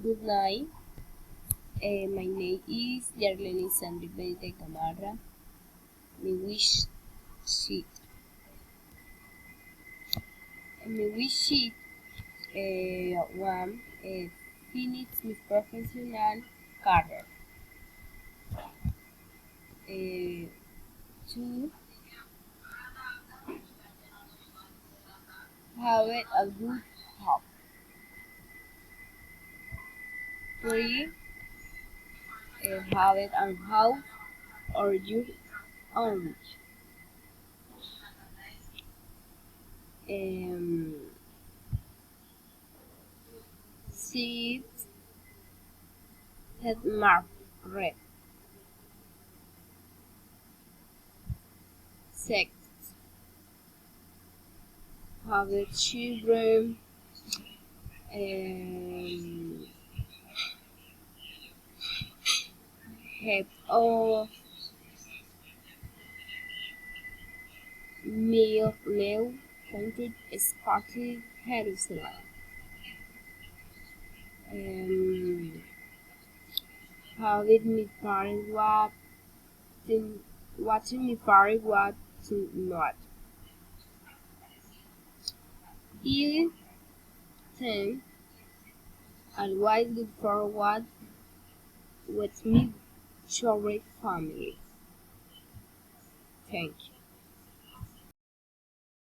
Good night. My name is Yarlene Sandri de Gamarra. My sheet. My wish sheet one finish my professional career. Two, have a good job. Three, have a house or your own. Um, Six, head mark red. Six, have a children. Have all meal content sparkly Jerusalem. How did me party watching me party what to not? Eating thing and why look forward with me short family. Thank you.